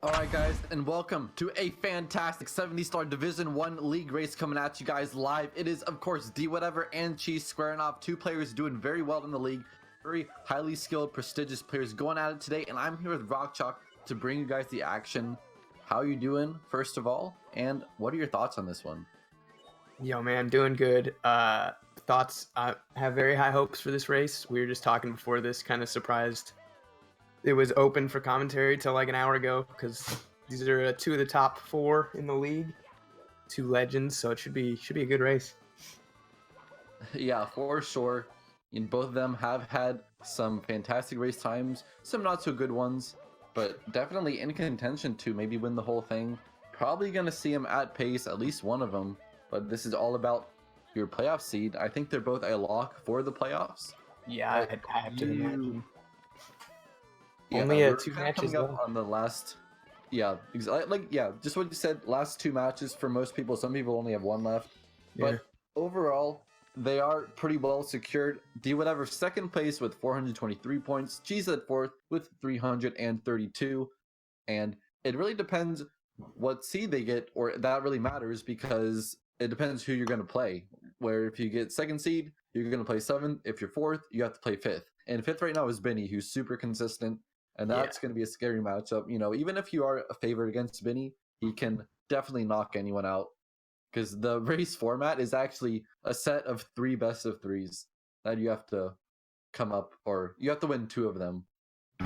Alright guys, and welcome to a fantastic 70-star Division 1 league race coming at you guys live. It is, of course, Dwhatever and Cheese squaring off. Two players doing very well in the league. Very highly skilled, prestigious players going at it today, and I'm here with Rock Chalk to bring you guys the action. How are you doing, first of all? And what are your thoughts on this one? Yo, man, doing good. Thoughts, I have very high hopes for this race. We were just talking before this, kind of surprised it was open for commentary till like an hour ago because these are two of the top four in the league, two legends, so it should be a good race. Yeah, for sure. And both of them have had some fantastic race times, some not so good ones, but definitely in contention to maybe win the whole thing. Probably going to see them at pace, at least one of them, but this is all about your playoff seed. I think they're both a lock for the playoffs. Yeah, I have to imagine. Yeah, only two matches coming up on the last. Yeah, just what you said. Last two matches for most people. Some people only have one left, but overall they are pretty well secured. Dwhatever second place with 423 points. Cheese at fourth with 332, and it really depends what seed they get, or that really matters because it depends who you're going to play. Where if you get second seed, you're going to play seventh. If you're fourth, you have to play fifth. And fifth right now is Benny, who's super consistent. And that's going to be a scary matchup. You know, even if you are a favorite against Benny, he can definitely knock anyone out. Because the race format is actually a set of 3 best of 3s that you have to come up, or you have to win 2 of them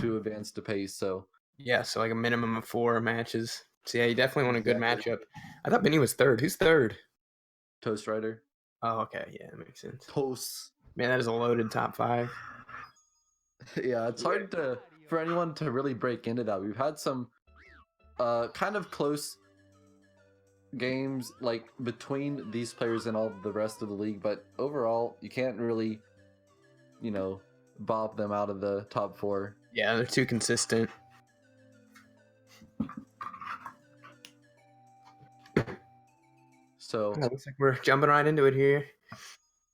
to advance to pace. So yeah, so like a minimum of 4 matches. So yeah, you definitely want a good matchup. I thought Benny was third. Who's third? Toast Rider. Oh, okay. Yeah, that makes sense. Toast. Man, that is a loaded top 5. Yeah, it's hard for anyone to really break into that. We've had some kind of close games like between these players and all the rest of the league, but overall you can't really, you know, bob them out of the top 4. Yeah, they're too consistent. So looks like we're jumping right into it here.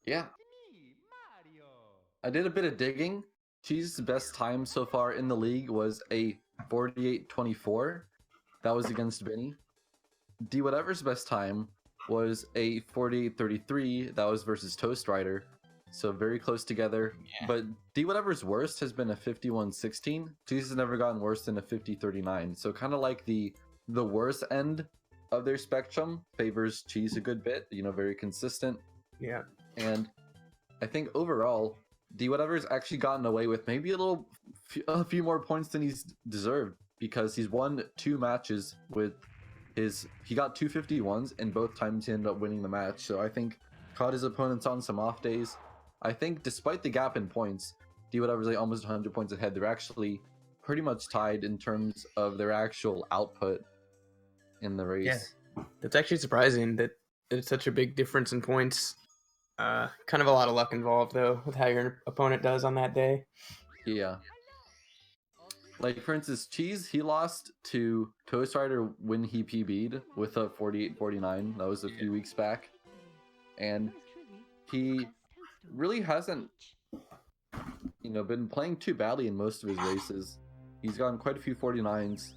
Yeah, I did a bit of digging. Cheese's best time so far in the league was a 48-24. That was against Benny. Dwhatever's best time was a 48-33. That was versus Toast Rider. So very close together. Yeah. But Dwhatever's worst has been a 51-16. Cheese has never gotten worse than a 50-39. So kind of like the worst end of their spectrum favors Cheese a good bit. You know, very consistent. Yeah. And I think overall, Dwhatever's actually gotten away with maybe a few more points than he's deserved, because he's won 2 matches with he got 251s, and both times he ended up winning the match. So I think caught his opponents on some off days. I think despite the gap in points, Dwhatever's like almost 100 points ahead. They're actually pretty much tied in terms of their actual output in the race. Yeah, that's actually surprising that it's such a big difference in points. Kind of a lot of luck involved though with how your opponent does on that day. Yeah. Like for instance, Cheese, he lost to Toast Rider when he PB'd with a 48-49. That was a few weeks back. And he really hasn't, you know, been playing too badly in most of his races. He's gotten quite a few 49s.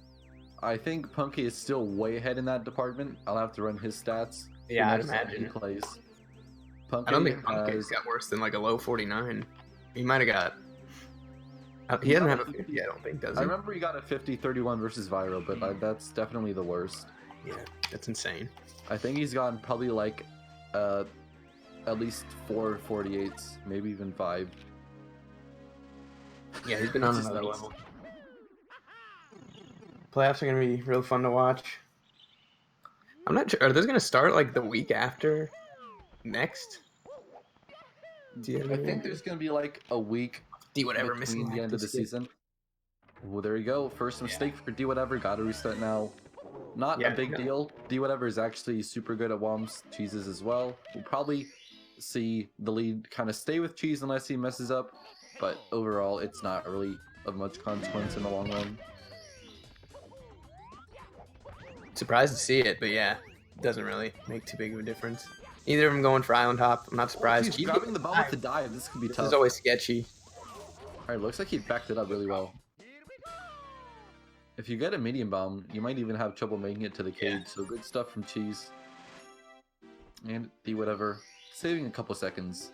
I think Punky is still way ahead in that department. I'll have to run his stats. Yeah, I'd imagine. He plays. Punky I don't think Punky's got worse than like a low 49. He might have got. He doesn't have a 50, I don't think, does he? I remember he got a 50-31 versus Viral, but that's definitely the worst. Yeah, that's insane. I think he's gotten probably like at least 4 48s, maybe even 5. Yeah, he's been on another level. Playoffs are going to be real fun to watch. I'm not sure. Are those going to start like the week after next? I think there's going to be like a week Dwhatever missing the end of the season. Well, there you go. First mistake for Dwhatever. Got to restart now. Not a big deal. Dwhatever is actually super good at Womps. Cheeses as well. We'll probably see the lead kind of stay with Cheese unless he messes up. But overall, it's not really of much consequence in the long run. Surprised to see it, but yeah, it doesn't really make too big of a difference. Either of them going for Island Hop. I'm not surprised. He's grabbing the ball with the dive. This could be tough. This is always sketchy. Alright, looks like he backed it up really well. If you get a medium bomb, you might even have trouble making it to the cage. So good stuff from Cheese. And Dwhatever, saving a couple seconds.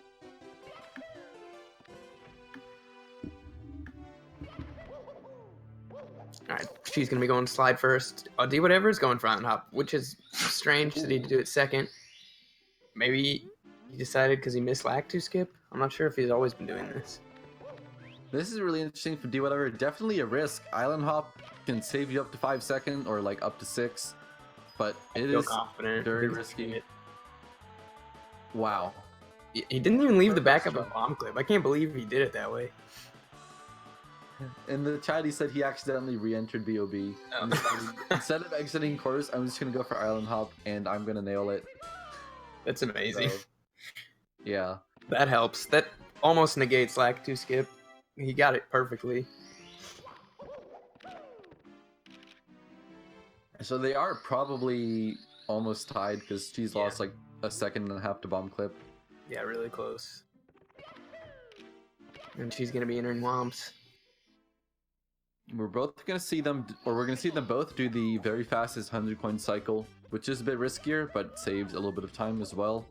Alright, she's gonna be going slide first. Dwhatever is going for Island Hop, which is strange that he did it second. Maybe he decided because he missed lag to skip. I'm not sure if he's always been doing this. This is really interesting for Dwhatever. Definitely a risk. Island Hop can save you up to 5 seconds or like up to 6, but it is very risky. Wow. He didn't even leave the back of a bomb clip. I can't believe he did it that way. In the chat, he said he accidentally re-entered BOB. Oh. Instead of exiting course, I'm just gonna go for Island Hop, and I'm gonna nail it. That's amazing. So, yeah. That helps. That almost negates lag to skip. He got it perfectly. So they are probably almost tied because she's lost like a second and a half to bomb clip. Yeah, really close. And she's gonna be entering Womps. We're both gonna see them, or we're gonna see them both do the very fastest 100 coin cycle, which is a bit riskier, but saves a little bit of time as well.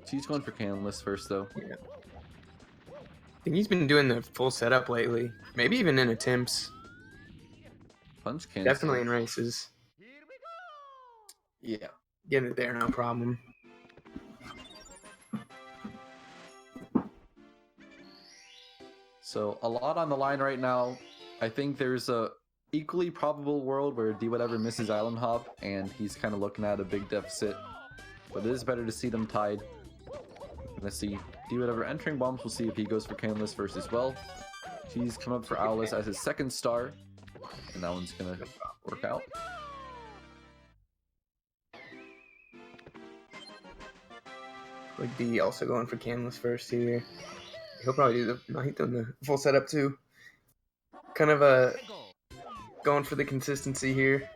She's going for Canless first, though. Yeah. I think he's been doing the full setup lately. Maybe even in attempts. Punch can. Definitely in races. Yeah. Getting it there, no problem. So a lot on the line right now. I think there's a equally probable world where Dwhatever misses Island Hop and he's kind of looking at a big deficit. But it is better to see them tied. Let's see. Dwhatever entering bombs. We'll see if he goes for Canless first as well. He's come up for Owless as his second star. And that one's going to work out. Like D also going for Canless first here. He'll probably do the... No, he's done the full setup too. Kind of going for the consistency here.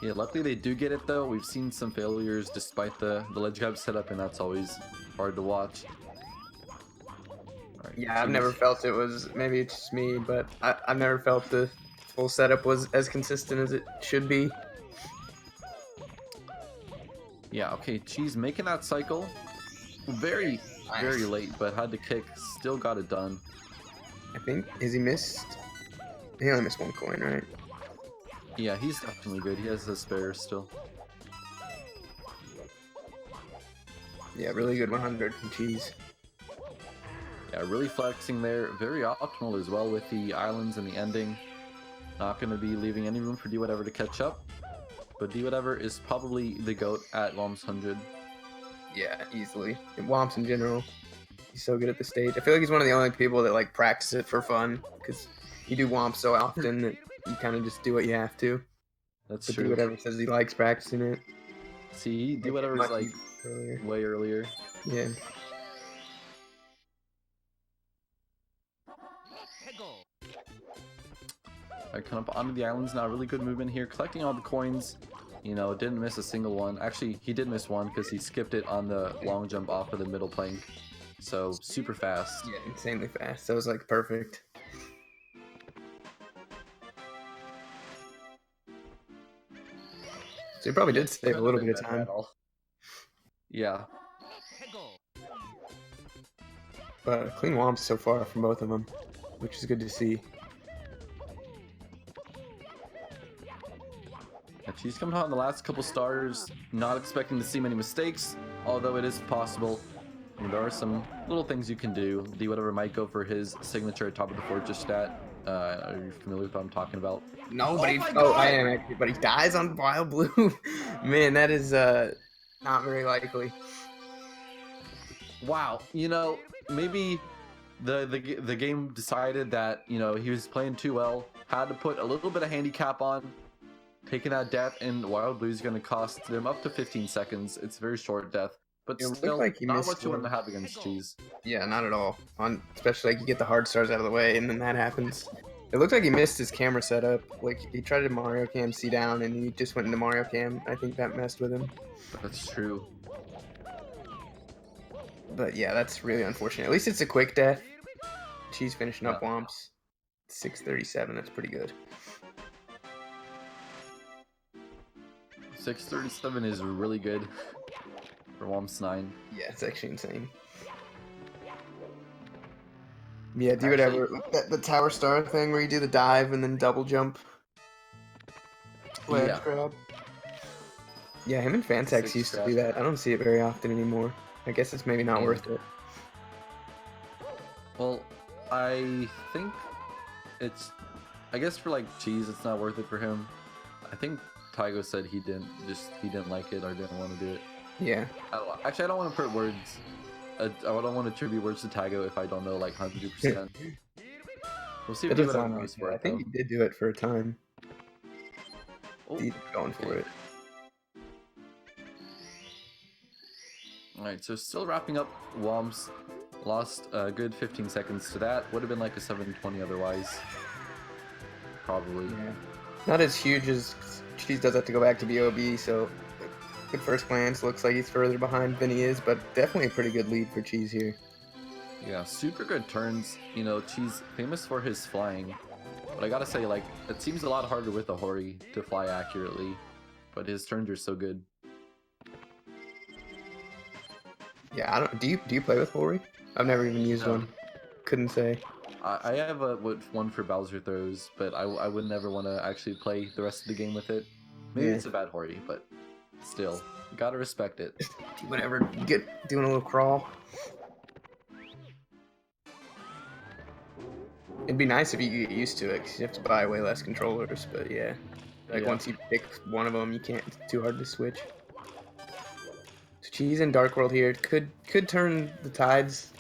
Yeah, luckily they do get it though. We've seen some failures despite the ledge grab setup, and that's always hard to watch. Right, yeah, I've never felt it was, maybe it's just me, but I've never felt the full setup was as consistent as it should be. Yeah, okay, Cheese making that cycle. Very late, but had to kick, still got it done. I think, is he missed? He only missed one coin, right? Yeah, he's definitely good. He has a spare still. Yeah, really good 100 from Cheese. Yeah, really flexing there. Very optimal as well with the islands and the ending. Not going to be leaving any room for Dwhatever to catch up. But Dwhatever is probably the GOAT at Womps 100. Yeah, easily. And Womps in general. He's so good at the stage. I feel like he's one of the only people that like practice it for fun. Because you do Womps so often that you kind of just do what you have to. That's but true. Dwhatever says he likes practicing it. See, Dwhatever's like way earlier. Yeah. Alright, come up onto the islands now. Really good movement here. Collecting all the coins. You know, didn't miss a single one. Actually, he did miss one because he skipped it on the long jump off of the middle plank. So, super fast. Yeah, insanely fast. That was like perfect. So he probably did save a little bit of time. Yeah. But clean Womps so far from both of them, which is good to see. Yeah, she's coming out in the last couple stars, not expecting to see many mistakes, although it is possible. I mean, there are some little things you can do. Dwhatever might go for his signature top of the fortress stat. Are you familiar with what I'm talking about? No, but I am actually, but he dies on Wild Blue. Man, that is not very likely. Wow, you know, maybe the game decided that, you know, he was playing too well, had to put a little bit of handicap on. Taking that death in Wild Blue is going to cost them up to 15 seconds. It's a very short death, but still like not what you want to have against Cheese. Yeah, not at all. Especially like you get the hard stars out of the way and then that happens. It looked like he missed his camera setup. Like he tried to Mario Cam C down and he just went into Mario Cam. I think that messed with him. That's true. But yeah, that's really unfortunate. At least it's a quick death. Cheese finishing up Womps. 637. That's pretty good. 637 is really good for Womps 9. Yeah, it's actually insane. Yeah, do whatever. The tower star thing where you do the dive and then double jump. Ledge grab. Yeah, him and Fantex used to do that. I don't see it very often anymore. I guess it's maybe not worth it. Well, I think it's... I guess for like Cheese, it's not worth it for him. I think Tygo said he didn't like it or didn't want to do it. Yeah. Actually, I don't want to put words... I don't want to attribute words to Tygo if I don't know like 100%. We'll see if he goes for it. I think he did do it for a time. Oh, he's going for it. Alright, so still wrapping up. Woms lost a good 15 seconds to that. Would have been like a 720 otherwise. Probably. Yeah. Not as huge as Cheese does have to go back to BOB, so at first glance looks like he's further behind than he is, but definitely a pretty good lead for Cheese here. Yeah, super good turns. You know, Cheese famous for his flying. But I gotta say, like, it seems a lot harder with a Hori to fly accurately. But his turns are so good. Yeah, I don't. Do you play with Hori? I've never even used one. Couldn't say. I have one for Bowser throws, but I would never want to actually play the rest of the game with it. Maybe it's a bad Hori, but still, gotta respect it. Whatever. Doing a little crawl. It'd be nice if you get used to it, because you have to buy way less controllers. But yeah, once you pick one of them, you can't. It's too hard to switch. Cheese and Dark World here could turn the tides.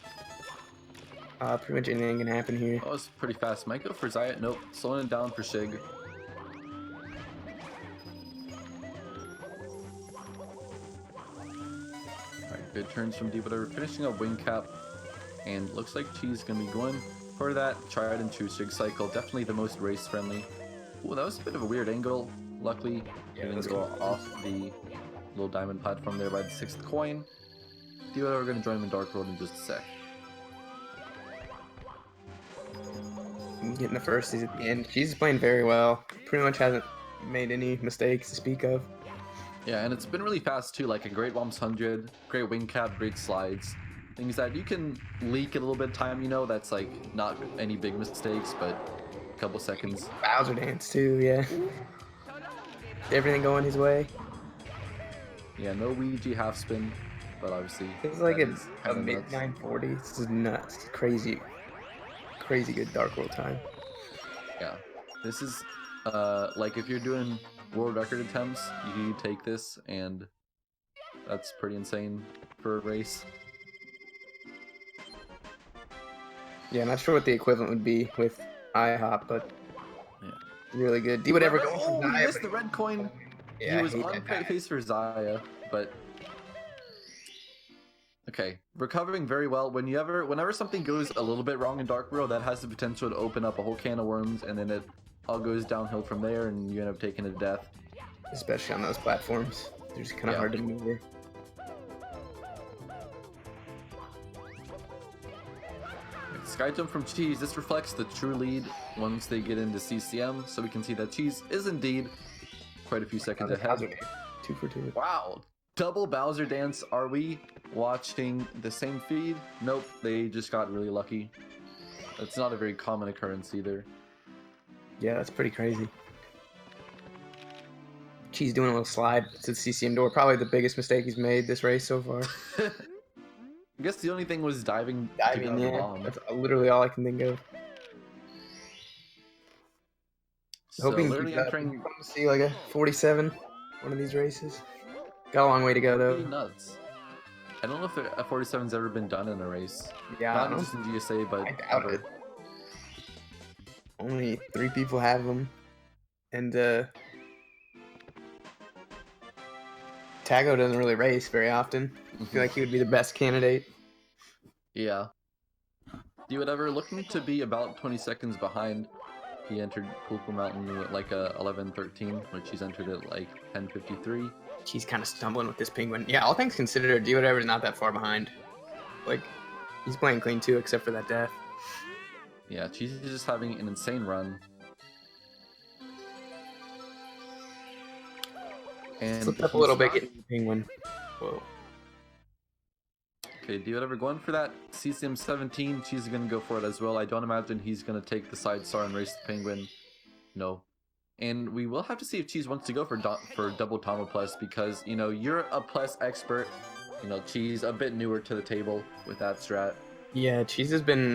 Pretty much anything can happen here. Oh, it's pretty fast. Might go for Zayat. Nope. Slowing it down for Shig. Alright, good turns from Dwhatever. Finishing up Wing Cap. And looks like Cheese gonna be going for that tried and true Shig cycle. Definitely the most race friendly. Ooh, that was a bit of a weird angle. Luckily, it didn't go off the little diamond platform there by the 6th coin. Dwhatever gonna join him in Dark World in just a sec. Getting the first is at the end. Cheese is playing very well. Pretty much hasn't made any mistakes to speak of. Yeah, and it's been really fast too, like a great Womps 100, great wing cap, great slides. Things that you can leak a little bit of time, you know, that's like not any big mistakes, but a couple seconds. Bowser dance too, yeah. Everything going his way. Yeah, no Ouija half spin, but obviously. It's like a mid 940. This is nuts. Crazy good Dark World time. Yeah, this is like if you're doing world record attempts, you take this, and that's pretty insane for a race. Yeah, not sure what the equivalent would be with IHOP, but yeah, really good. Dwhatever. Oh, he missed the red coin. Yeah, he was on pace for Zaya, but okay, recovering very well. Whenever something goes a little bit wrong in Dark World, that has the potential to open up a whole can of worms, and then it all goes downhill from there, and you end up taking a death. Especially on those platforms, they're just kind of hard to maneuver. Sky jump from Cheese. This reflects the true lead once they get into CCM, so we can see that Cheese is indeed quite a few seconds ahead. 2 for 2. Wow, double Bowser dance. Are we watching the same feed? Nope, they just got really lucky. That's not a very common occurrence either. Yeah, that's pretty crazy. Cheese doing a little slide to the CCM door. Probably the biggest mistake he's made this race so far. I guess the only thing was diving, yeah. That's literally all I can think of. So hoping literally entering to see like a 47 one of these races. Got a long way to go though. Nuts. I don't know if a 47's ever been done in a race. Yeah, not just in GSA, but I doubt it. Only 3 people have them, and Tago doesn't really race very often. I feel like he would be the best candidate. Yeah. Dwhatever looking to be about 20 seconds behind. He entered Pulpo Mountain at like a 11:13, which he's entered at like 10:53. He's kind of stumbling with this penguin. Yeah, all things considered, Dwhatever's not that far behind. Like, he's playing clean too, except for that death. Yeah, Cheese is just having an insane run. And Slipped up a little bit not... getting the penguin. Whoa. Okay, Dwhatever going for that CCM17. Cheese is going to go for it as well. I don't imagine he's going to take the side star and race the penguin. No. And we will have to see if Cheese wants to go for double Tomo plus, because, you know, you're a plus expert. You know, Cheese a bit newer to the table with that strat. Yeah, Cheese has been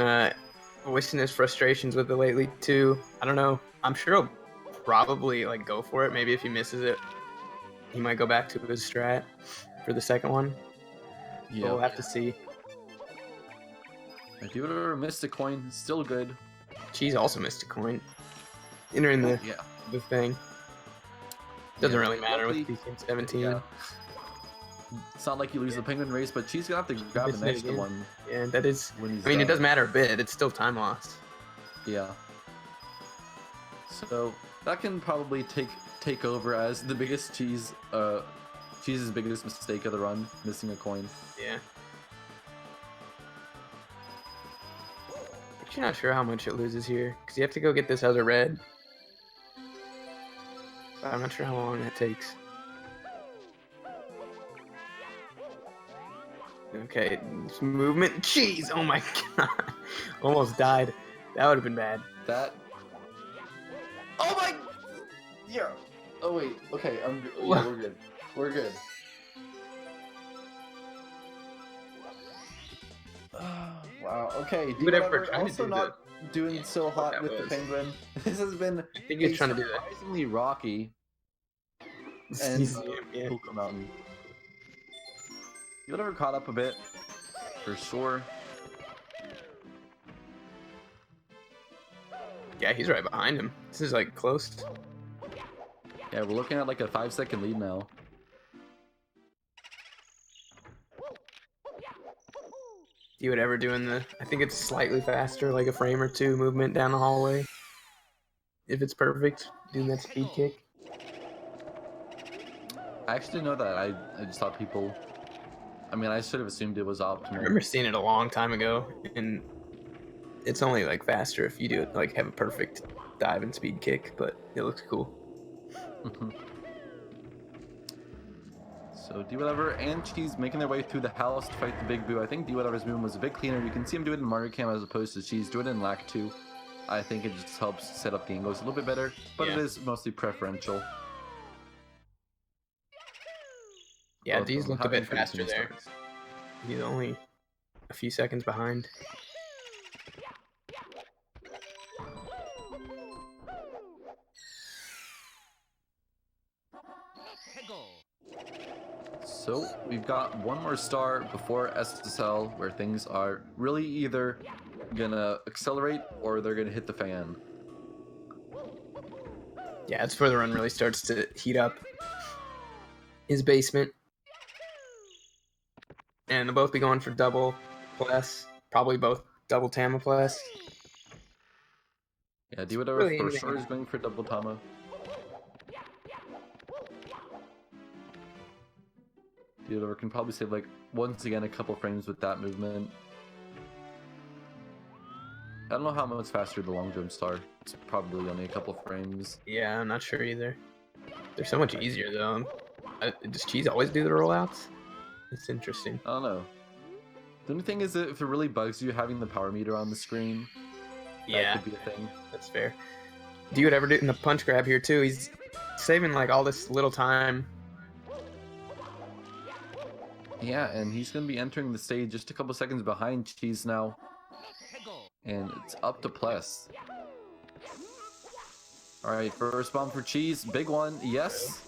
voicing his frustrations with it lately too. I don't know. I'm sure he'll probably like go for it. Maybe if he misses it, he might go back to his strat for the second one. Yeah. But we'll have to see. If you would have missed a coin, still good. Cheese also missed a coin. Entering the thing. Doesn't really matter with PC17. Yeah. It's not like you lose the penguin race, but Cheese gonna have to grab the next one. Yeah, that is. When he's I mean, done. it does matter a bit. It's still time loss. Yeah. So that can probably take over as the biggest Cheese's biggest mistake of the run, missing a coin. Yeah. Actually, not sure how much it loses here because you have to go get this other red. But I'm not sure how long that takes. Okay, movement. Jeez, oh my god. Almost died. That would have been bad. That. Oh my. Yeah. Oh wait. Okay. Yeah, we're good. We're good. Wow. Okay. Dwhatever. Also not doing so hot with the penguin. This has been. I think he's trying to do that. Surprisingly rocky. And Puka Mountain. Dwhatever caught up a bit, for sure. Yeah, he's right behind him. This is like close. Yeah, we're looking at like a 5-second lead now. Dwhatever doing the, I think it's slightly faster, like a frame or two movement down the hallway. If it's perfect, doing that speed kick. I actually didn't know that. I just thought people... I mean, I should have assumed it was optimal. I remember seeing it a long time ago, and it's only like faster if you do it, like have a perfect dive and speed kick, but it looks cool. So Dwhatever and Cheese making their way through the house to fight the Big Boo. I think Dwhatever's movement was a bit cleaner. You can see him do it in Mario Cam as opposed to Cheese do it in Lack 2. I think it just helps set up the angles a little bit better, but it is mostly preferential. Yeah, these looked a bit faster there. He's only a few seconds behind. So we've got one more star before SSL, where things are really either gonna accelerate or they're gonna hit the fan. Yeah, it's where the run really starts to heat up. His basement. And they'll both be going for double plus. Probably both double Tama plus. Yeah, Dwhatever really for sure is going for double Tama. Dwhatever can probably save, like, once again, a couple frames with that movement. I don't know how much faster the long jump star. It's probably only a couple frames. Yeah, I'm not sure either. They're so much easier, though. Does Cheese always do the rollouts? It's interesting. I don't know. The only thing is that if it really bugs you having the power meter on the screen, that could be a thing. That's fair. Dwhatever in the punch grab here, too. He's saving, like, all this little time. Yeah, and he's going to be entering the stage just a couple seconds behind Cheese now. And it's up to Pless. Alright, first bomb for Cheese. Big one. Yes.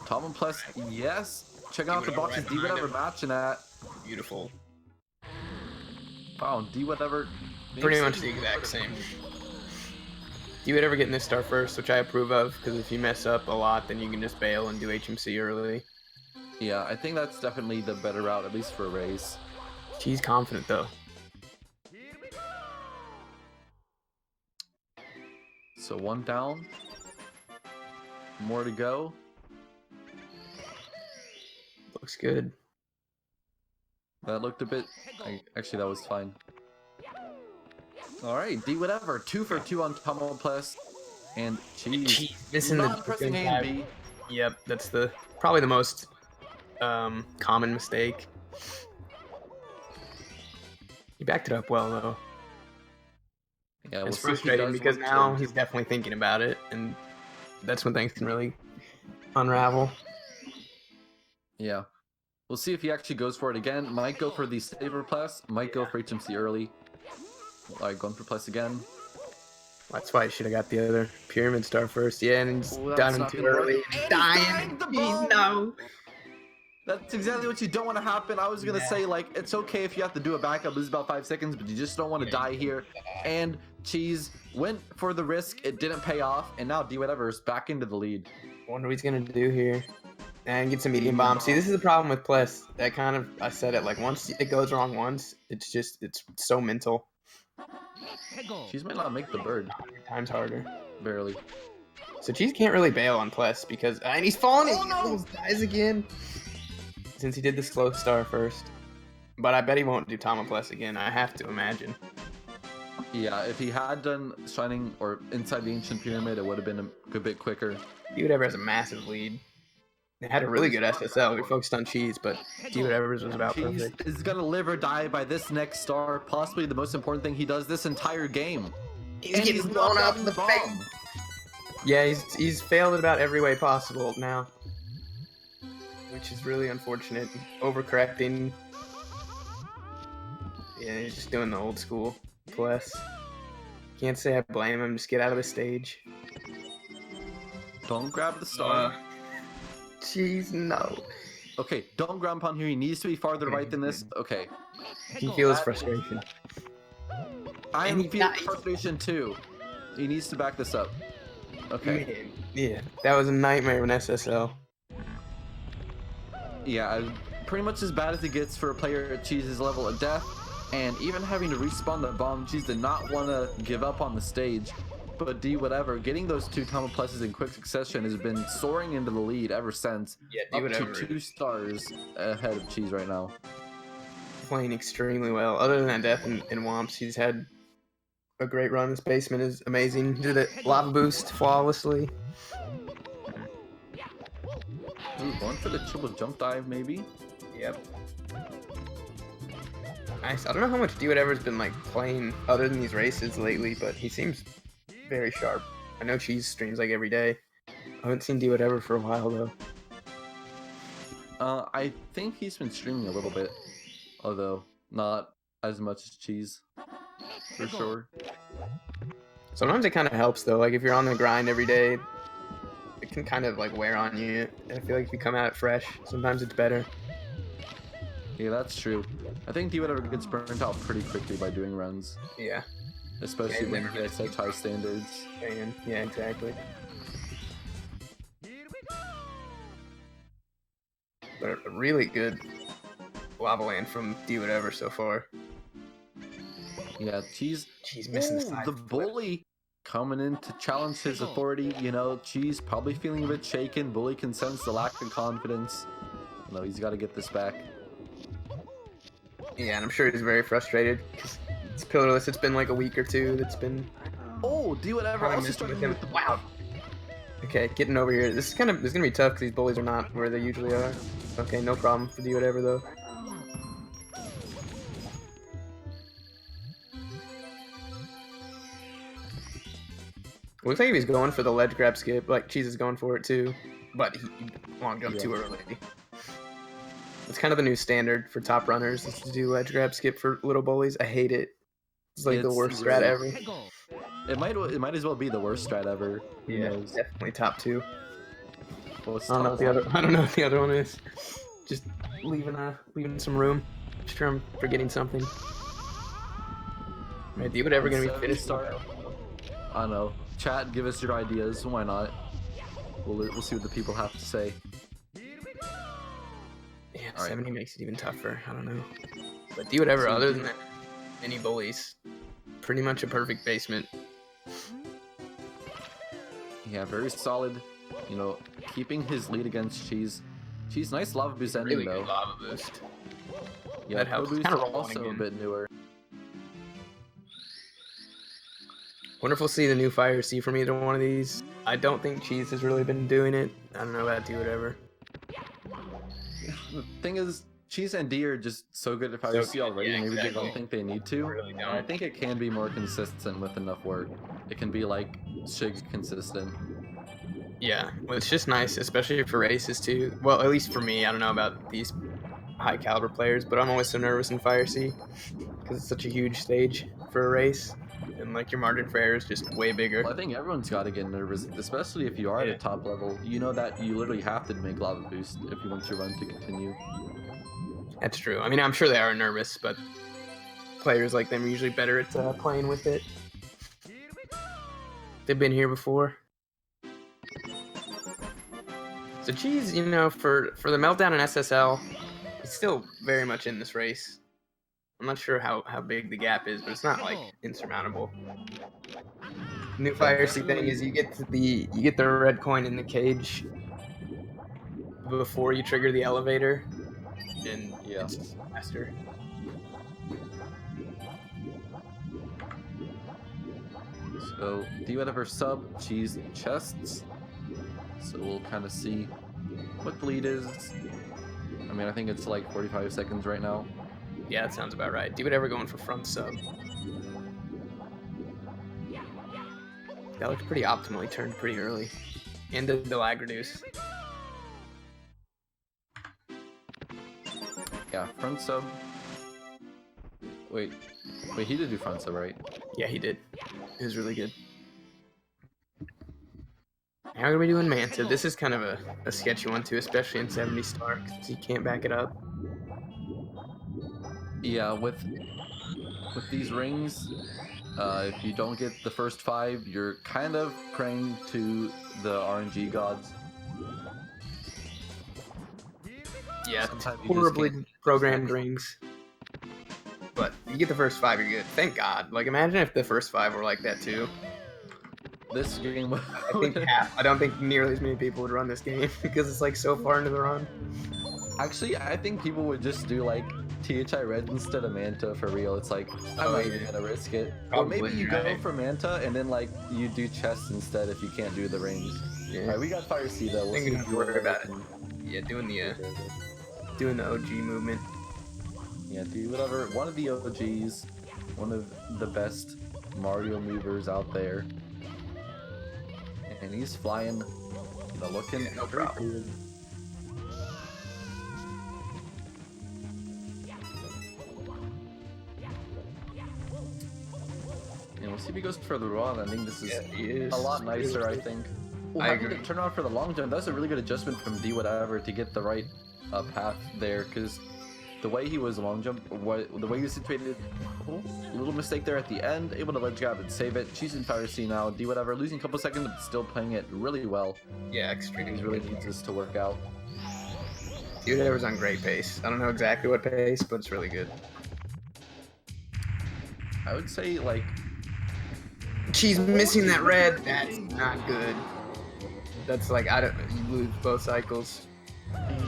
Tom and Pless. Yes. Check out the boxes. Dwhatever matching that. Beautiful. Wow, Dwhatever. Pretty much the exact same. Dwhatever getting this star first, which I approve of, because if you mess up a lot, then you can just bail and do HMC early. Yeah, I think that's definitely the better route, at least for a race. She's confident, though. So one down. More to go. Looks good. That looked a bit... Actually, that was fine. All right, Dwhatever, 2 for 2 on Tumble Plus, and Cheese missing not the pressing A and B. Yep, that's probably the most common mistake. He backed it up well though. Yeah, It's frustrating because now he's definitely thinking about it, and that's when things can really unravel. Yeah. We'll see if he actually goes for it again. Might go for the Saber Plus. Might go for HMC early. Alright, going for Plus again. That's why I should have got the other Pyramid Star first. Yeah, and he's done too early. Dying. Jeez, no. That's exactly what you don't want to happen. I was going to say, like, it's okay if you have to do a backup, lose about 5 seconds, but you just don't want to die here. And Cheese went for the risk. It didn't pay off. And now Dwhatever is back into the lead. Wonder what he's going to do here. And get some medium bomb. See, this is the problem with Plus. That kind of, I said it, like, once it goes wrong once, it's so mental. Cheese might not make the bird. 100 times harder. Barely. So Cheese can't really bail on Plus because, and he's falling, he almost dies again. Since he did the slow star first. But I bet he won't do Tama Plus again, I have to imagine. Yeah, if he had done Shining or Inside the Ancient Pyramid, it would have been a good bit quicker. Dwhatever has a massive lead. They had a really good SSL. We focused on Cheese, but Dwhatever's was about perfect. Cheese is gonna live or die by this next star. Possibly the most important thing he does this entire game. He's getting blown up in the face. Yeah, he's failed in about every way possible now, which is really unfortunate. Overcorrecting. Yeah, he's just doing the old school Plus. Can't say I blame him. Just get out of the stage. Don't grab the star. Jeez, no. Okay, don't ground pound here. He needs to be farther right than this. Okay. You can feel his frustration. I am feeling frustration too. He needs to back this up. Okay. Man, yeah, that was a nightmare in SSL. Yeah, pretty much as bad as it gets for a player at Cheese's level of death. And even having to respawn the bomb, Cheese did not want to give up on the stage. But Dwhatever, getting those 2 Tama Pluses in quick succession has been soaring into the lead ever since. Yeah, up to 2 stars ahead of Cheese right now. Playing extremely well. Other than that death in Womps, he's had a great run. This basement is amazing. Did a lava boost flawlessly. Ooh, going for the triple jump dive, maybe? Yep. Nice. I don't know how much Dwhatever's been like playing other than these races lately, but he seems very sharp. I know Cheese streams like every day. I haven't seen Dwhatever for a while though. I think he's been streaming a little bit, although not as much as Cheese, for sure. Sometimes it kind of helps though. Like if you're on the grind every day, it can kind of like wear on you. I feel like if you come at it fresh, sometimes it's better. Yeah, that's true. I think Dwhatever gets burnt out pretty quickly by doing runs. Yeah. Especially when he has such high standards. Yeah, exactly. But a really good lava land from Dwhatever so far. Yeah, Cheese missing the side. The bully coming in to challenge his authority. You know, Cheese probably feeling a bit shaken. Bully can sense the lack of confidence. No, he's got to get this back. Yeah, and I'm sure he's very frustrated because it's pillarless. It's been like a week or two. That's been. Oh, Dwhatever. Also starting with the wow. Okay, getting over here. This is gonna be tough because these bullies are not where they usually are. Okay, no problem for Dwhatever though. Looks like he's going for the ledge grab skip. Like Cheese is going for it too, but he long jumped too early. It's kind of the new standard for top runners is to do ledge grab skip for little bullies. I hate it. It's like the worst strat ever. It might as well be the worst strat ever. Yeah, definitely top 2. Well, I don't know what the other one is. Just leaving some room. Sure, I'm forgetting something. Man, Dwhatever gonna be finished? I don't know. Chat, give us your ideas. Why not? We'll see what the people have to say. Yeah, 70 makes it even tougher. I don't know. But Dwhatever, other than that, any bullies, pretty much a perfect basement. Yeah, very solid. You know, keeping his lead against Cheese. Cheese, nice lava boost ending really though. Good lava boost. Yeah, that helps. Boost kind of also a bit newer. Wonder if we'll see the new Fire C from either one of these. I don't think Cheese has really been doing it. I don't know about Dwhatever. The thing is, Cheese and D are just so good at Fire So C good, already. yeah, Maybe exactly. they don't think they need to. Really And I think it can be more consistent with enough work. It can be like Shig consistent. Yeah, well, it's just nice, especially for races too. Well, at least for me, I don't know about these high caliber players, but I'm always so nervous in Fire C because it's such a huge stage for a race, and like your margin for error is just way bigger. Well, I think everyone's got to get nervous, especially if you are at a top level. You know that you literally have to make lava boost if you want your run to continue. That's true. I mean, I'm sure they are nervous, but players like them are usually better at playing with it. They've been here before. So Cheese, you know, for the meltdown in SSL, he's still very much in this race. I'm not sure how big the gap is, but it's not like insurmountable. New Fire C thing is you get the red coin in the cage before you trigger the elevator, and it's faster. So Dwhatever sub, Cheese chests. So we'll kind of see what the lead is. I mean, I think it's like 45 seconds right now. Yeah, that sounds about right. Dwhatever going for front sub. That looks pretty optimally turned pretty early. And the lag reduce. Yeah, front sub. Wait, he did do front sub, right? Yeah, he did. It was really good. How are we doing Manta? This is kind of a sketchy one too, especially in 70 star, because you can't back it up. Yeah, with these rings, if you don't get the first 5, you're kind of praying to the RNG gods. Yeah, horribly programmed rings. But you get the first 5, you're good. Thank God. Like, imagine if the first 5 were like that too. This game, I don't think nearly as many people would run this game because it's like so far into the run. Actually, I think people would just do like THI Red instead of Manta for real. It's like, I'm not even gonna risk it. Probably, or maybe you go for Manta and then like you do chests instead if you can't do the rings. Yeah. Alright, we got Fire C though. We'll see if you worry about it. Yeah, doing the OG movement. Yeah, do whatever. One of the OGs, one of the best Mario movers out there. And he's flying, looking no problem. Good. And we'll see if he goes further on. I think this is a lot nicer, I think. Well, I agree. Turn around for the long jump. That's a really good adjustment from Dwhatever to get the right path there, because the way he was long jump, the way he was situated, a little mistake there at the end, able to ledge grab and save it. She's in Fire C now. Dwhatever losing a couple seconds, but still playing it really well. Yeah, extremely. He really needs this to work out. Dwhatever's on great pace. I don't know exactly what pace, but it's really good. I would say like. She's missing that red. That's not good. That's like you lose both cycles.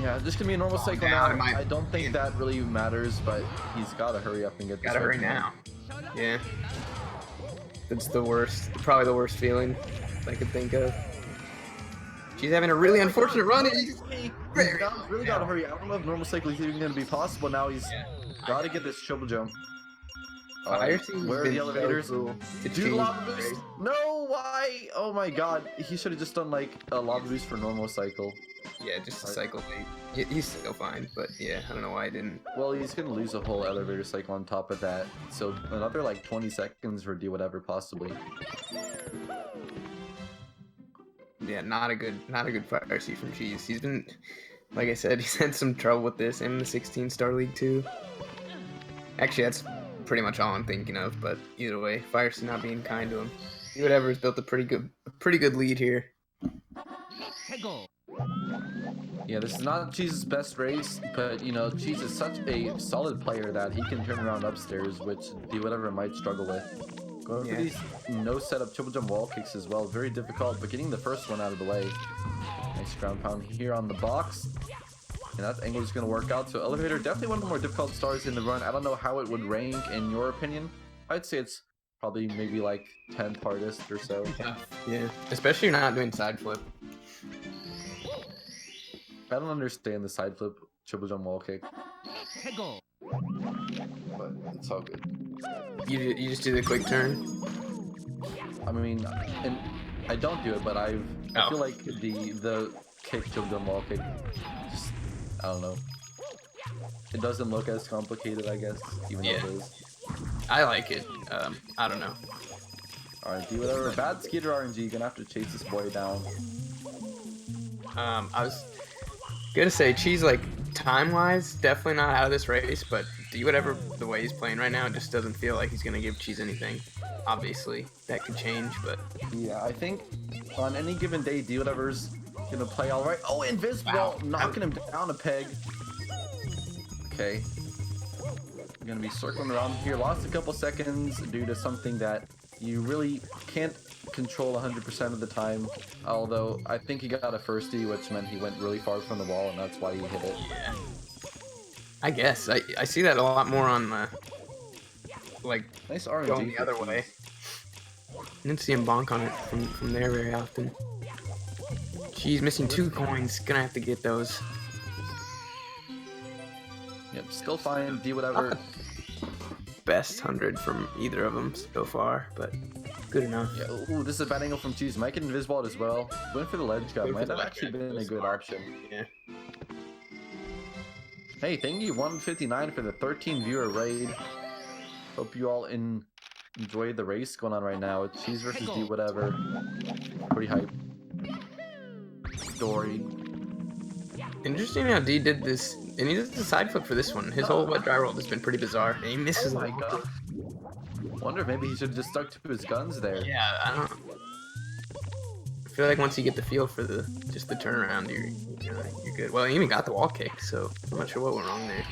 Yeah, this could be a normal cycle now. I don't think that really matters, but he's got to hurry up and get this. Gotta hurry now. Yeah. That's the worst, probably the worst feeling I could think of. She's having a really unfortunate run. He's really got to hurry. I don't know if normal cycle is even going to be possible now. He's got to get this triple jump. Where are the elevators? Do the lava boost? No, why? Oh my god. He should have just done like a lava boost for normal cycle. Yeah, just a cycle. He's still fine, but yeah, I don't know why I didn't. Well, he's gonna lose a whole elevator cycle on top of that. So another like 20 seconds for Dwhatever possibly. Yeah, not a good Fire C from Cheese. He's been, like I said, he's had some trouble with this in the 16-star league too. Actually, that's pretty much all I'm thinking of, but either way, Fire C not being kind to him. Dwhatever has built a pretty good lead here. Yeah, this is not Cheese's best race, but you know, Cheese is such a solid player that he can turn around upstairs, which Dwhatever might struggle with. Going for these no setup triple jump wall kicks as well, very difficult, but getting the first one out of the way. Nice ground pound here on the box. And that angle is going to work out. So elevator, definitely one of the more difficult stars in the run. I don't know how it would rank in your opinion. I'd say it's Probably maybe like 10th hardest or so. Yeah, especially not doing side flip. I don't understand the side flip triple jump wall kick, but it's all good. You just do the quick turn. I mean, and I don't do it, but I Oh. feel like the kick triple jump wall kick, just I don't know. It doesn't look as complicated, I guess, even though it is. I like it. I don't know. Alright, do whatever. Bad Skeeter RNG, gonna have to chase this boy down. I was gonna say Cheese, like time-wise, definitely not out of this race, but do whatever the way he's playing right now, it just doesn't feel like he's gonna give Cheese anything. Obviously, that could change, but yeah, I think on any given day, do whatever's gonna play all right. Oh, invisible, knocking him down a peg. Okay, I'm gonna be circling around here. Lost a couple seconds due to something that you really can't control 100% of the time. Although I think he got a firstie, which meant he went really far from the wall, and that's why he hit it. Yeah. I guess I see that a lot more on like nice RNG going the other way. I didn't see him bonk on it from there very often. She's missing 2 coins. Gonna have to get those. Yep, still fine. Do whatever. Best 100 from either of them so far, but good enough. Yeah. Ooh, this is a bad angle from Cheese. Might get invisible as well. Went for the ledge guy. Might have actually been a good option. Yeah. Hey, thank you 159 for the 13 viewer raid. Hope you all enjoy the race going on right now. It's Cheese versus Do Whatever. Pretty hype. Story. Interesting how D did this, and he did the side flip for this one. His whole wet dry roll has been pretty bizarre, and he misses. Oh my god. Wonder if maybe he should have just stuck to his guns there. Yeah, I don't. I feel like once you get the feel for just the turnaround, you're good. Well, he even got the wall kick, so I'm not sure what went wrong there.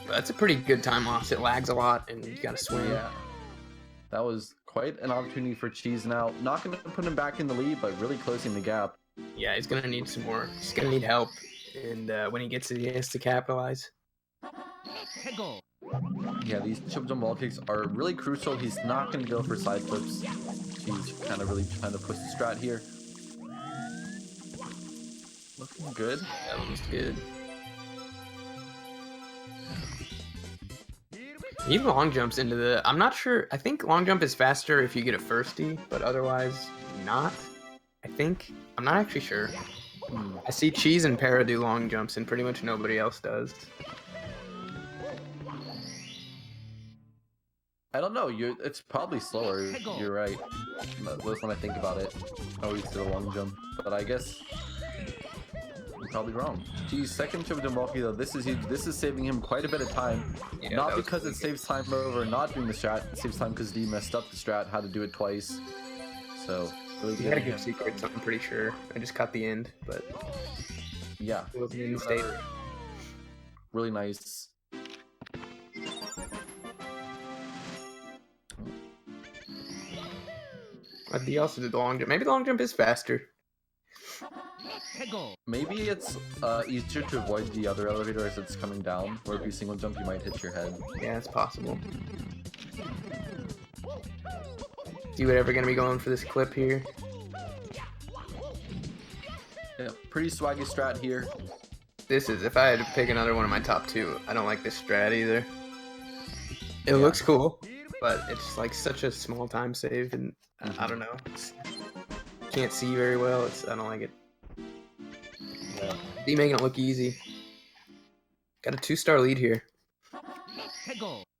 But that's a pretty good time loss. It lags a lot, and you gotta swing. Yeah. That was quite an opportunity for Cheese now. Not going to put him back in the lead, but really closing the gap. Yeah, he's gonna need some more. He's gonna need help, and when he gets it, he has to capitalize. Yeah, these triple jump wall kicks are really crucial. He's not going to go for side flips. He's kind of really trying to push the strat here. Looking good. That one was good. He long jumps into the. I'm not sure. I think long jump is faster if you get a firstie, but otherwise not. I think. I'm not actually sure. I see Cheese and Para do long jumps, and pretty much nobody else does. I don't know. It's probably slower. You're right. That's when I think about it. I always do a long jump, but I guess I'm probably wrong. Geez, second triple jump walkie though. This is huge. This is saving him quite a bit of time. Yeah, not because it saves time over not doing the strat. It saves time because D messed up the strat. Had to do it twice. So really He had a good secret. I'm pretty sure. I just caught the end, but yeah, it wasn't in the state. Really nice. But he also did the long jump. Maybe the long jump is faster. Maybe it's easier to avoid the other elevator as it's coming down, where if you single jump, you might hit your head. Yeah, it's possible. Do whatever gonna be going for this clip here. Yeah, pretty swaggy strat here. This is, if I had to pick another one of my top 2, I don't like this strat either. It looks cool, but it's like such a small time save, and I don't know. Can't see very well. I don't like it. Yeah. D making it look easy. Got a 2-star lead here.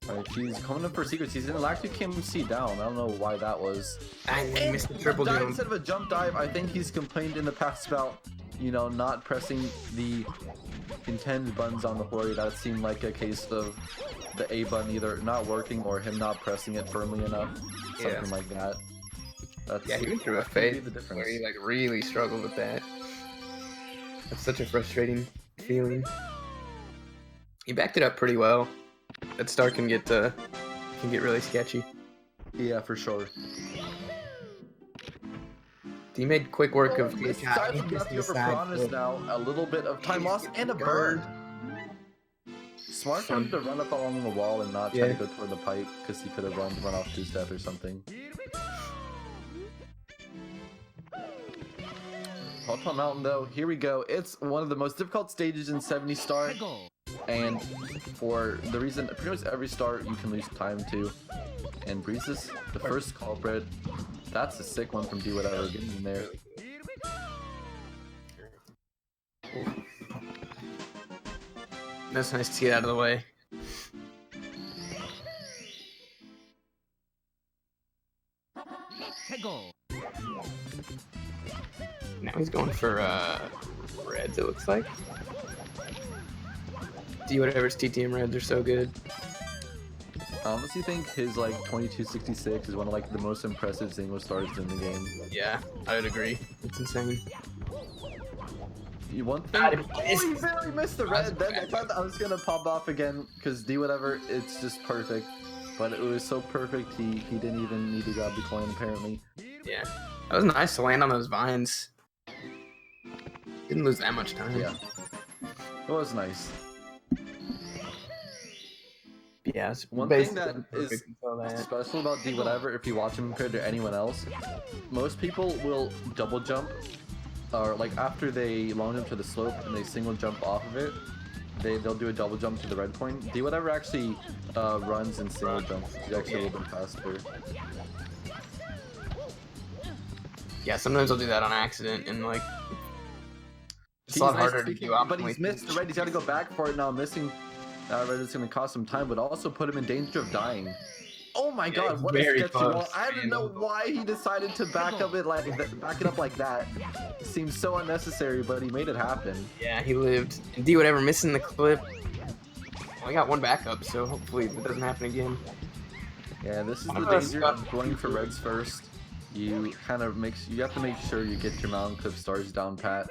Alright, she's coming up for secrets. He's in the actually came C down. I don't know why that was. I missed the triple dive jump. instead of a jump dive. I think he's complained in the past about, not pressing the intended buttons on the Hori. That seemed like a case of the A button either not working or him not pressing it firmly enough. Something like that. Yeah, he went through a phase where he like really struggled with that. That's such a frustrating feeling. He backed it up pretty well. That start can get really sketchy. Yeah, for sure. He made quick work of the now. A little bit of time loss and a burn. Smart for him to run up along the wall and not try to go toward the pipe, because he could have run off to his death or something. Hotel Mountain, though, here we go. It's one of the most difficult stages in 70 star, and for the reason pretty much every star you can lose time to. And Breezes, the first culprit. That's a sick one from Dwhatever, getting in there. That's nice to get out of the way. Now he's going for reds, it looks like. Dwhatever's TTM reds are so good. I honestly think his like 2266 is one of like the most impressive single stars in the game. Yeah, I would agree. It's insane. One thing, he barely missed the red. Then I thought that I was gonna pop off again because Dwhatever, it's just perfect. But it was so perfect he didn't even need to grab the coin apparently. Yeah, that was nice to land on those vines. Didn't lose that much time. Yeah, it was nice. Yeah, one thing that is special about Dwhatever, if you watch him compared to anyone else, most people will double jump, or like after they long jump to the slope and they single jump off of it, they'll do a double jump to the red point. Dwhatever actually runs and single jumps. He's actually a little bit faster. Yeah, sometimes I'll do that on accident and like it's a lot harder to do. But he's missed the red. He's got to go back for it now, missing. Red is going to cost him time, but also put him in danger of dying. Oh my god, what a sketchy wall. I don't know why he decided to back it up like that. It seems so unnecessary, but he made it happen. Yeah, he lived. And Dwhatever missing the clip. Well, I got one backup, so hopefully it doesn't happen again. Yeah, this is the danger of going for reds first. You kind of you have to make sure you get your mountain clip stars down pat.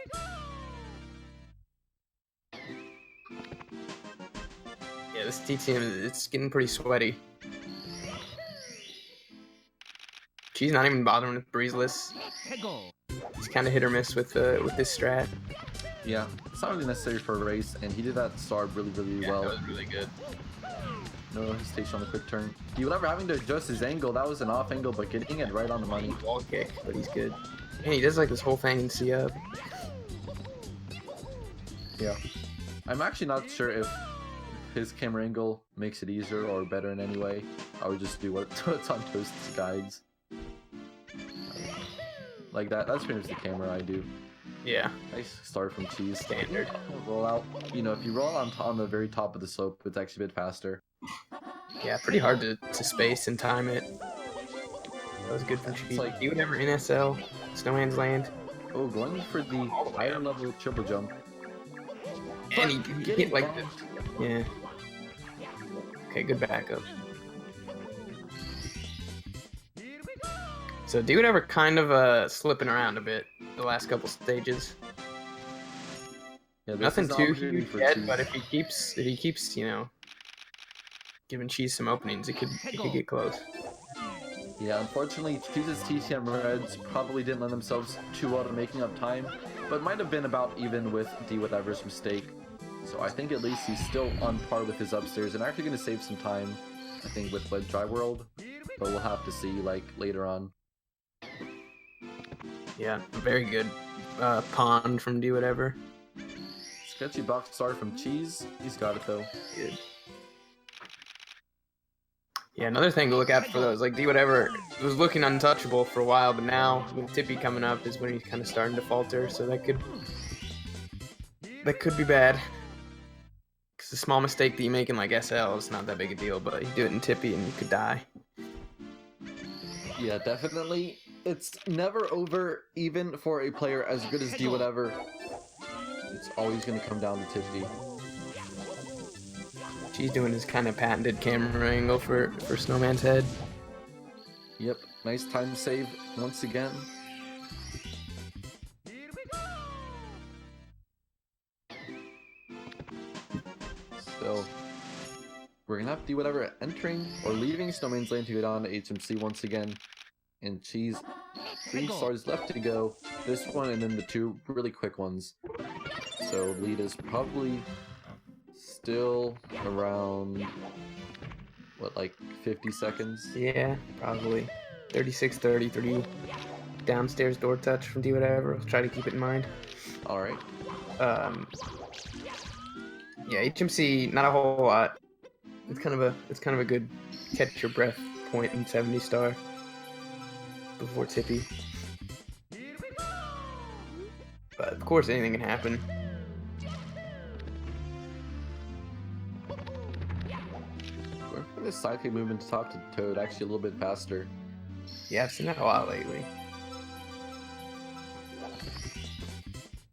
Yeah, this TTM, it's getting pretty sweaty. She's not even bothering with breezeless. He's kind of hit or miss with this strat. Yeah, it's not really necessary for a race, and he did that star really well. That was really good. No hesitation on the quick turn. Dwhatever having to adjust his angle, that was an off angle, but getting it right on the money. Wall kick, but he's good. And he does like this whole thing in C up. Yeah. I'm actually not sure if his camera angle makes it easier or better in any way. I would just do what's on Toast's guides. Like that. That's pretty much the camera I do. Yeah. Nice start from Cheese. Standard. Roll out. You know, if you roll on the very top of the slope, it's actually a bit faster. Yeah, pretty hard to space and time it. That was good from Cheese. Like Dwhatever NSL, Snowman's Land. Oh, going for the higher level triple jump. And he hit like the... Yeah. Okay, good backup. So Dwhatever kind of slipping around a bit the last couple stages. Yeah, nothing too huge yet, but if he keeps, you know, giving Cheese some openings, it could get close. Yeah, unfortunately, Cheese's TTM reds probably didn't lend themselves too well to making up time, but might have been about even with Dwhatever's mistake. So I think at least he's still on par with his upstairs and actually going to save some time, I think, with Wed Dry World. But we'll have to see, like, later on. Yeah, very good pond from Dwhatever. Sketchy box star from Cheese. He's got it, though. Good. Yeah, another thing to look out for those, like Dwhatever was looking untouchable for a while, but now with Tippy coming up is when he's kind of starting to falter, so that could be bad. Because a small mistake that you make in like SL is not that big a deal, but you do it in Tippy and you could die. Yeah, definitely. It's never over, even for a player as good as Dwhatever. It's always going to come down to Tippy. She's doing his kind of patented camera angle for Snowman's head. Yep, nice time save once again. So, we're gonna have to do whatever entering or leaving Snowman's Lane to go down to HMC once again. And Cheese, 3 stars left to go. This one and then the 2 really quick ones. So lead is probably still around, what, like 50 seconds? Yeah, probably 36, 33. Downstairs door touch from Dwhatever. I'll try to keep it in mind. All right. Yeah, HMC, not a whole lot. It's kind of a good catch your breath point in 70 star before Tippy. But of course, anything can happen. We're for this sidekick movement to talk to Toad actually a little bit faster. Yeah, I've seen that a lot lately.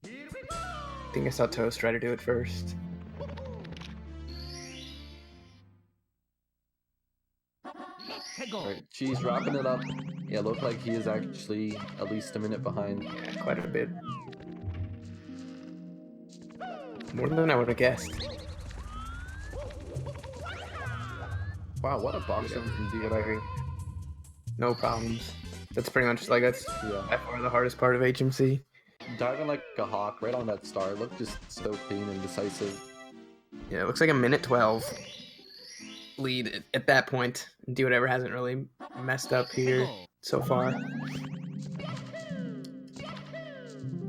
I think I saw Toast try to do it first. Alright, she's wrapping it up. Yeah, look like he is actually at least a minute behind. Yeah, quite a bit. More than I would have guessed. Wow, what a box jump from Dwhatever. No problems. That's pretty much like that's by far the hardest part of HMC. Diving like a hawk right on that star. Looked just so clean and decisive. Yeah, it looks like a minute 12 lead at that point. Dwhatever hasn't really messed up here so far.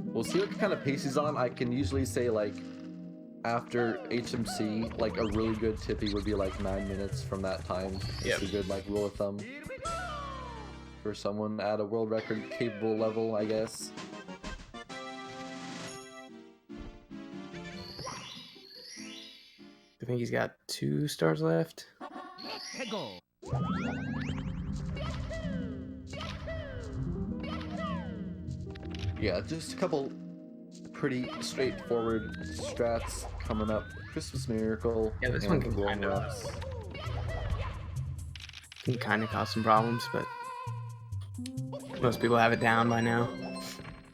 We'll see what kind of pace he's on. I can usually say like after HMC, like a really good tippy would be like 9 minutes from that time. It's a good like rule of thumb for someone at a world record capable level, I guess. I think he's got 2 stars left. Yeah, just a couple pretty straightforward strats coming up. Christmas Miracle. Yeah, this one can kind of cause some problems, but most people have it down by now,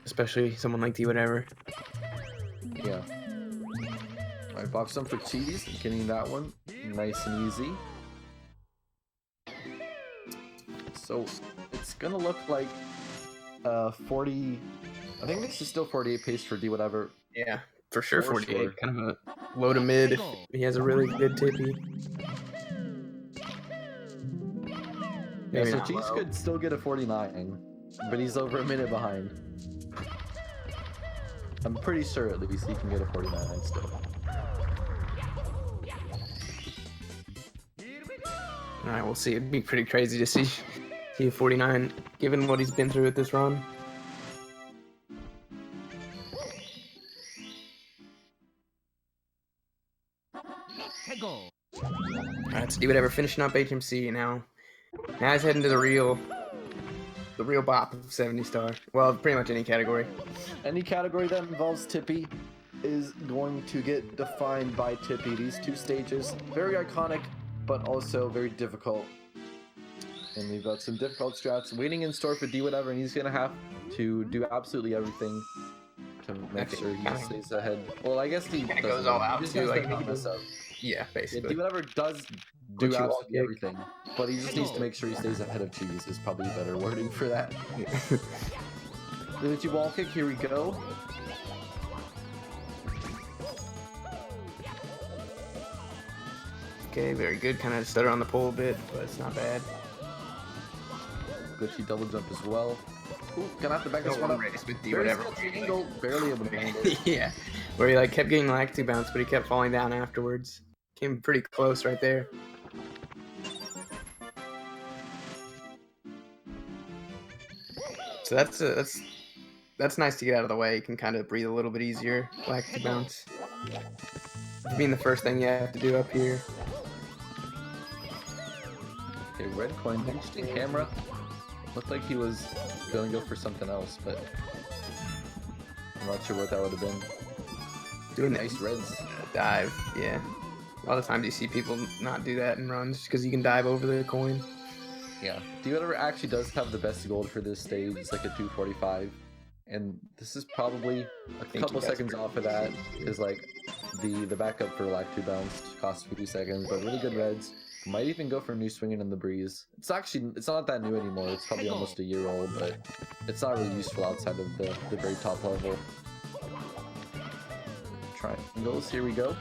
especially someone like Dwhatever. Yeah. Alright, box jump for cheese. Getting that one nice and easy. So it's gonna look like 40. I think this is still 48 pace for Dwhatever. Yeah, for sure 48. Sure. Kind of a low to mid if he has a really good tippy. Yeah, so Cheese could still get a 49, but he's over a minute behind. I'm pretty sure at least he can get a 49 still. Alright, we'll see. It'd be pretty crazy to see a 49, given what he's been through with this run. Alright, so Dwhatever finishing up HMC now. Now he's heading to the real bop of 70 star. Well, pretty much any category. Any category that involves Tippy is going to get defined by Tippy. These two stages, very iconic, but also very difficult. And we've got some difficult strats waiting in store for Dwhatever, and he's gonna have to do absolutely everything to make sure he stays ahead. Well, I guess he goes all out too. Like, yeah, basically. Yeah, Dwhatever does do absolutely everything, but he just needs to make sure he stays ahead of Cheese. Is probably better wording for that. Liberty wall kick. Here we go. Okay, very good. Kind of stutter on the pole a bit, but it's not bad. Glitchy double jump as well. Ooh, gonna have to back this one up. With Dwhatever. Angle, barely able to land it. Yeah, where he like kept getting like to bounce, but he kept falling down afterwards. Came pretty close right there. So that's nice to get out of the way. You can kind of breathe a little bit easier. Like to bounce. Being the first thing you have to do up here. Okay, red coin, interesting camera. Looked like he was gonna go for something else, but I'm not sure what that would have been. Doing nice reds. Dive, yeah. A lot of times you see people not do that in runs because you can dive over the coin. Yeah. Dwhatever actually does have the best gold for this stage. It's like a 245. And this is probably a couple seconds off of that. Is like the backup for like 2 bounce costs a few seconds, but really good reds. Might even go for new swinging in the breeze. It's not that new anymore. It's probably almost a year old, but it's not really useful outside of the very top level. Triangles, here we go.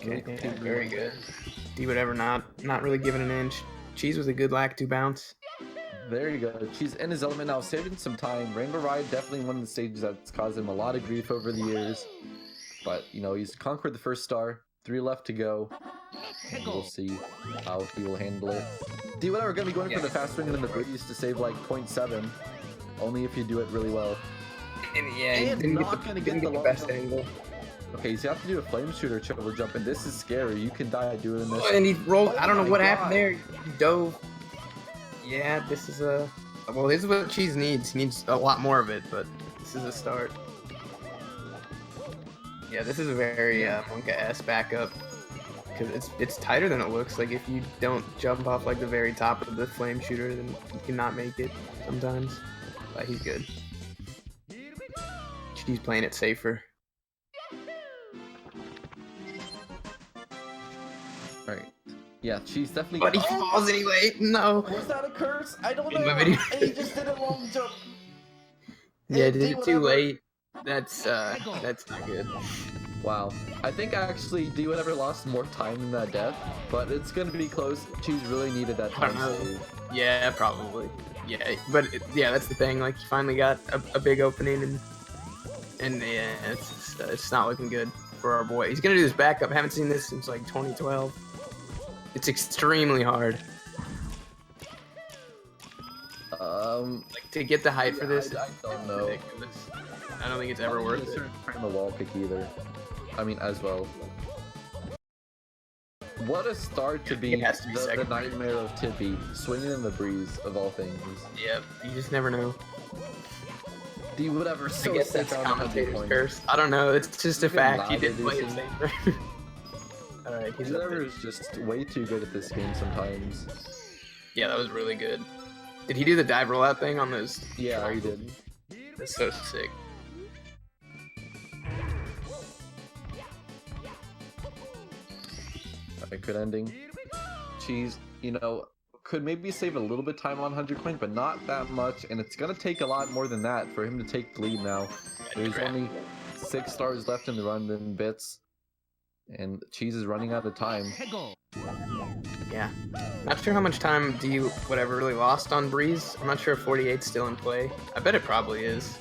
Okay, yeah, very good. Dwhatever, not really giving an inch. Cheese was a good lack to bounce. There you go. She's in his element now, saving some time. Rainbow Ride definitely one of the stages that's caused him a lot of grief over the years. But, you know, he's conquered the first star. 3 left to go. And we'll see how he will handle it. Dwhatever going to be going for the fast swing in the breeze to save like 0.7. Only if you do it really well. And yeah, he didn't get the best angle. Okay, so you have to do a flame shooter triple jump, and this is scary. You can die doing this. Oh, and he rolled. Oh I don't know what my happened God. there. He dove. Yeah, this is a. Well, this is what Cheese needs. He needs a lot more of it, but this is a start. Yeah, this is a very Monka-esque backup because it's tighter than it looks. Like if you don't jump off like the very top of the flame shooter, then you cannot make it sometimes. But he's good. She's playing it safer. Alright. Yeah, she's definitely. But he falls anyway. No. Was that a curse? I don't In know. my video. And he just did a long jump. Yeah, did it too Whatever. late. That's not good. Wow. I think actually Dwhatever lost more time in that death, but it's gonna be close. Cheese really needed that I don't time know. save. Yeah, probably. Yeah, but yeah, that's the thing. Like, he finally got a big opening, and yeah, it's not looking good for our boy. He's gonna do this backup. I haven't seen this since like 2012. It's extremely hard. Like to get the height for this. I don't know. Ridiculous. I don't think it's ever worth it. Trying the wall kick either. I mean, as well. What a start to be, It has to be the second. nightmare of Tippy, swinging in the breeze of all things. Yep, you just never know. Dwhatever. I So guess sick that's on 100 commentator's points. curse. I don't know. It's just a Even fact. He louder did play it edition. safer. All right, he's up Dwhatever there. is just way too good at this game sometimes. Yeah, that was really good. Did he do the dive rollout thing on those? Yeah, he did. That's so sick. Alright, good ending. Cheese, you know, could maybe save a little bit time on 100 coin, but not that much, and it's gonna take a lot more than that for him to take the lead now. There's only 6 stars left in the run in bits, and Cheese is running out of time. Yeah. Not sure how much time Dwhatever really lost on Breeze. I'm not sure if 48's still in play. I bet it probably is.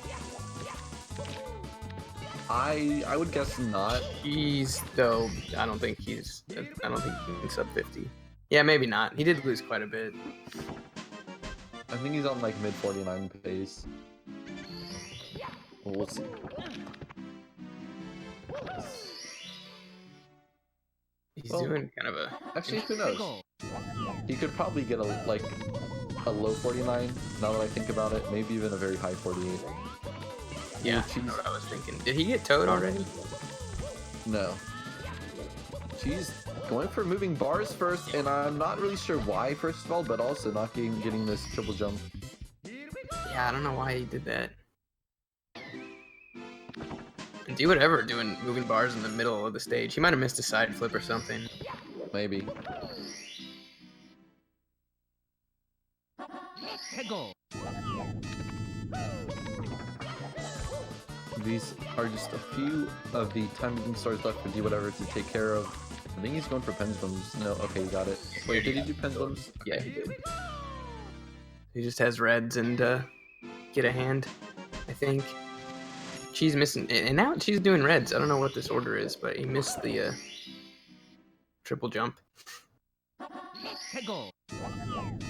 I would guess not. He's though. I don't think he can sub 50. Yeah, maybe not. He did lose quite a bit. I think he's on like mid 49 pace. We'll see. He's Well, doing kind of a. Actually, who knows? He could probably get a low 49. Now that I think about it, maybe even a very high 48. Yeah, Cheese. that's what I was thinking. Did he get towed already? No. Cheese going for moving bars first, and I'm not really sure why, first of all, but also not getting this triple jump. Yeah, I don't know why he did that. And Dwhatever doing moving bars in the middle of the stage. He might have missed a side flip or something. Maybe. These are just a few of the time moving stars left for Dwhatever to take care of. I think he's going for pendulums. No, okay, he got it. Wait, did he do pendulums? Yeah, he did. He just has reds and get a hand, I think. She's missing, and now she's doing reds. I don't know what this order is, but he missed the triple jump.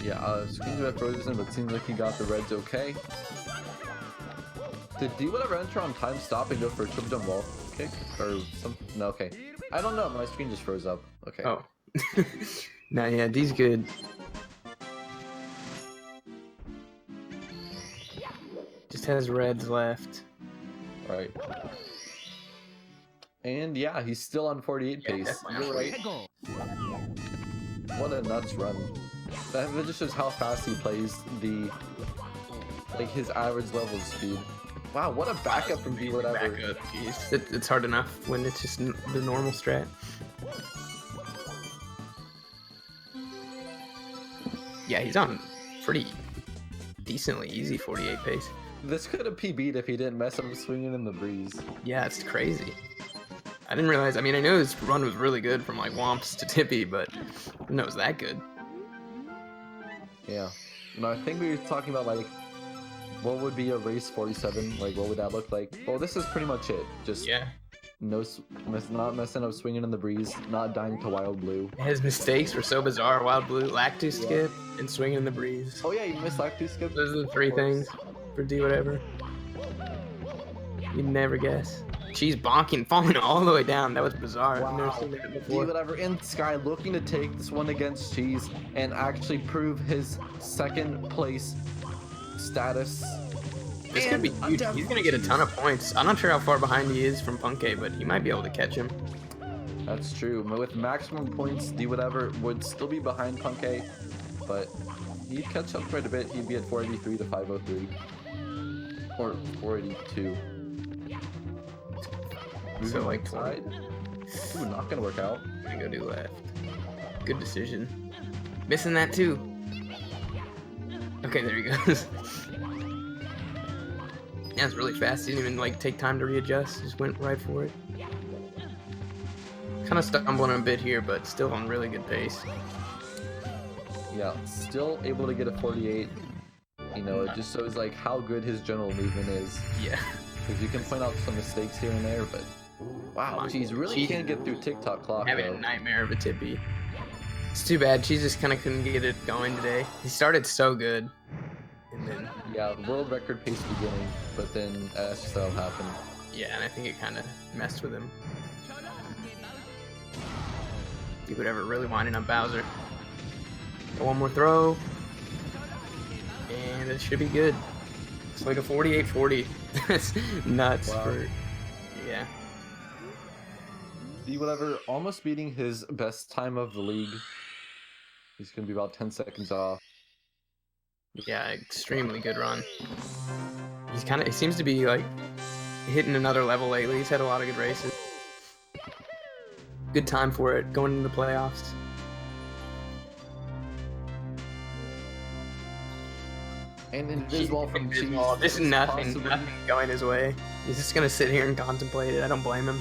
Yeah, screens were frozen, but it seems like he got the reds okay. Did Dwhatever enter on time stop and go for a triple jump wall kick? Or something? No, okay. I don't know, my screen just froze up. Okay. Oh. No, yeah, D's good. Just has reds left. Alright. And yeah, he's still on 48 pace. definitely. You're right. What a nuts run. That just shows how fast he plays his average level speed. Wow, what a backup from Dwhatever. Backup, jeez. It's hard enough when it's just the normal strat. Yeah, he's on pretty decently easy 48 pace. This could have PB'd if he didn't mess up swinging in the breeze. Yeah, it's crazy. I didn't realize. I mean, I knew his run was really good from like Womps to Tippy, but I didn't know it was that good. Yeah. No, I think we were talking about like what would be a race 47? Like what would that look like? Well, this is pretty much it. Just Yeah. not messing up swinging in the breeze, not dying to Wild Blue. His mistakes were so bizarre. Wild Blue, Lactus Yeah. skip, and swinging in the breeze. Oh yeah, you missed Lactus skip. Those are the three things for Dwhatever. You'd never guess. She's bonking, falling all the way down. That was bizarre. I've never seen that before. Whatever. In Sky looking to take this one against Cheese and actually prove his second place status. This could be huge. He's gonna get a ton of points. I'm not sure how far behind he is from Punkay, but he might be able to catch him. That's true. With maximum points, Dwhatever would still be behind Punkay, but he'd catch up quite a bit. He'd be at 483 to 503. Or 482. So like side. Ooh, not gonna work out. I'm gonna go do left. Good decision. Missing that too. Okay, there he goes. Yeah, it's really fast. He didn't even like take time to readjust. Just went right for it. Kind of stumbling a bit here, but still on really good pace. Yeah, still able to get a 48. You know, it just shows like how good his general movement is. Yeah. Because you can point out some mistakes here and there, but wow, Cheese really can't get through TikTok clock. Having a nightmare of a Tippy. It's too bad. Cheese just kind of couldn't get it going today. He started so good, and then yeah, the world record pace beginning, but then that's just how it happened. Yeah, and I think it kind of messed with him. Dwhatever really winding up Bowser. One more throw, and it should be good. It's like a 48-40. That's nuts. Wow. Yeah. Dwhatever almost beating his best time of the league. He's gonna be about 10 seconds off. Yeah, extremely good run. He seems to be like hitting another level lately. He's had a lot of good races. Good time for it going into the playoffs. And invisible from Cheese. This is nothing going his way. He's just gonna sit here and contemplate it. I don't blame him.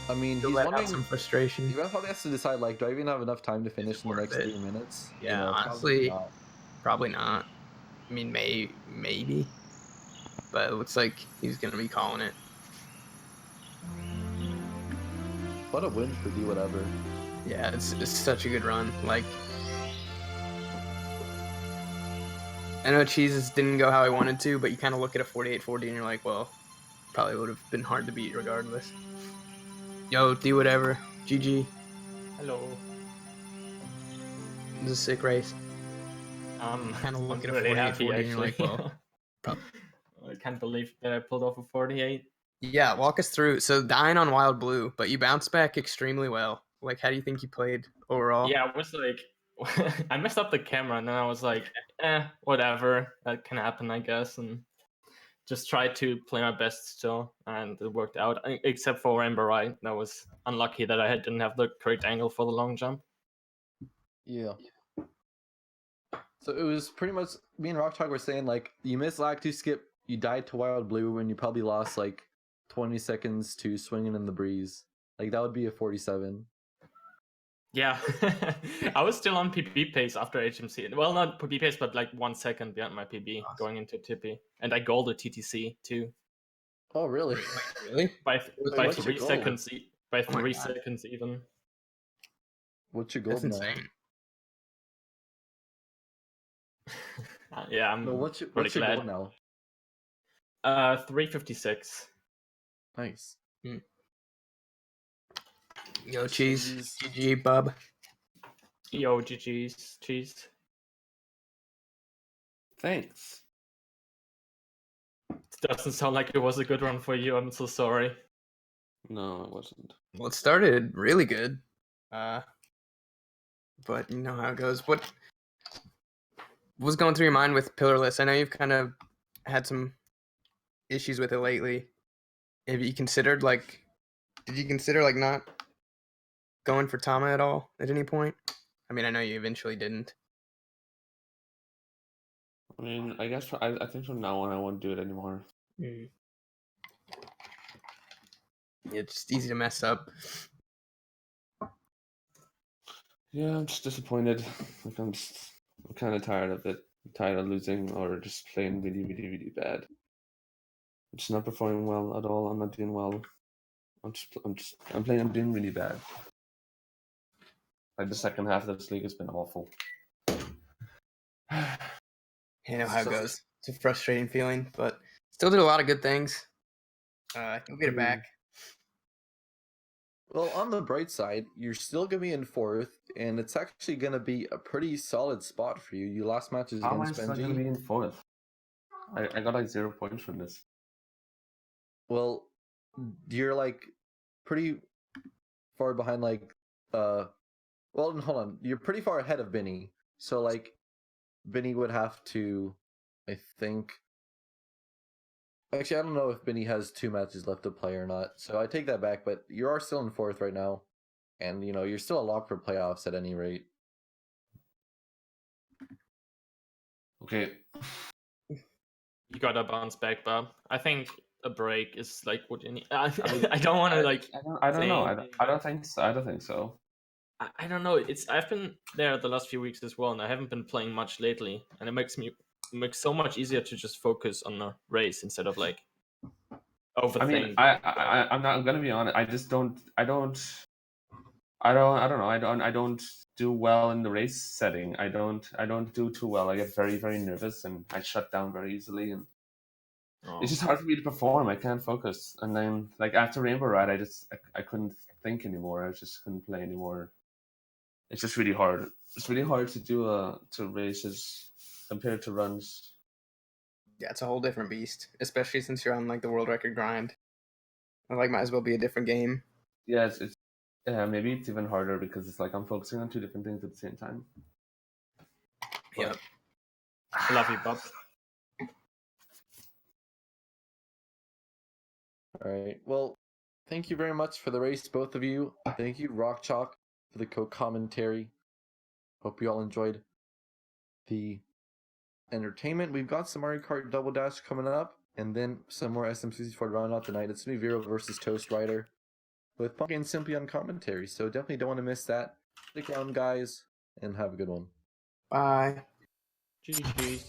I mean, He'll he's let out wondering. some frustration. He probably has to decide, like, do I even have enough time to finish in the next 3 minutes? Yeah, You know, honestly, probably not. I mean, maybe, but it looks like he's gonna be calling it. What a win for Dwhatever. Yeah, it's such a good run. Like, I know Cheeses didn't go how I wanted to, but you kind of look at a 48-40 and you're like, well, probably would have been hard to beat regardless. Yo, Dwhatever. GG. Hello. It was a sick race. Kind of look at a 48-40 and you're like, well, I can't believe that I pulled off a 48. Yeah, walk us through. So dying on Wild Blue, but you bounced back extremely well. Like, how do you think you played overall? Yeah, I was like, I messed up the camera, and then I was like, whatever, that can happen, I guess, and just tried to play my best still, and it worked out. Except for Amber Right, that was unlucky that I didn't have the correct angle for the long jump. Yeah. So it was pretty much me and Rock Talk were saying like you missed Lactus skip, you died to Wild Blue, and you probably lost like 20 seconds to swinging in the breeze. Like that would be a 47. Yeah, I was still on PB pace after HMC. Well, not PB pace, but like 1 second behind my PB going into Tippy, and I golded TTC too. Oh really? Really? By what's 3 your goal? seconds. By Oh my 3 God. seconds even. What's your goal That's now? insane. Yeah, I'm No, what's your pretty glad. goal now? 356. Nice. Yo, Cheese. GG, bub. Yo, GG's, cheese. Thanks. It doesn't sound like it was a good run for you. I'm so sorry. No, it wasn't. Well, it started really good. But you know how it goes. What was going through your mind with Pillarless? I know you've kind of had some issues with it lately. Have you considered did you consider not going for Tama at all at any point? I mean, I know you eventually didn't. I mean, I guess I think from now on I won't do it anymore. It's just easy to mess up. Yeah, I'm just disappointed. Like I'm kind of tired of it. I'm tired of losing or just playing really bad. I'm just not performing well at all. I'm not doing well. I'm doing really bad. Like the second half of this league has been awful. You know how it So- goes. It's a frustrating feeling, but still did a lot of good things. You'll get it back. Well, on the bright side, you're still going to be in 4th, and it's actually going to be a pretty solid spot for you. Your last match is How am I against still going to be Benji. in 4th? I got like 0 points from this. Well, you're like pretty far behind, like, well, hold on. You're pretty far ahead of Benny. So, like, Benny would have to, I think. Actually, I don't know if Benny has 2 matches left to play or not. So I take that back, but you are still in 4th right now. And, you know, you're still a lock for playoffs at any rate. Okay. You gotta bounce back, Bob. I think a break is like what you need. I don't want to like. I don't know. think- I don't think so. I don't think so. I don't know. I've been there the last few weeks as well, and I haven't been playing much lately, and it makes so much easier to just focus on the race instead of like overthink. I mean, I'm not. I'm gonna be honest. I just don't. I don't know. I don't do well in the race setting. I don't do too well. I get very nervous and I shut down very easily, and Oh. it's just hard for me to perform. I can't focus. And then like after Rainbow Ride, I couldn't think anymore. I just couldn't play anymore. It's just really hard. It's really hard to do to races compared to runs. Yeah, it's a whole different beast, especially since you're on like the world record grind. Like, might as well be a different game. Yeah, it's yeah, maybe it's even harder because it's like I'm focusing on 2 different things at the same time. Yeah. I love you, Bob. All right. Well, thank you very much for the race, both of you. Thank you, Rock Chalk, for the co-commentary. Hope you all enjoyed the entertainment. We've got some Mario Kart Double Dash coming up, and then some more SM64 round out the night. It's going to be Vero versus Toast Rider with Pumpkin Simply on commentary. So definitely don't want to miss that. Stick around, guys, and have a good one. Bye. GG's.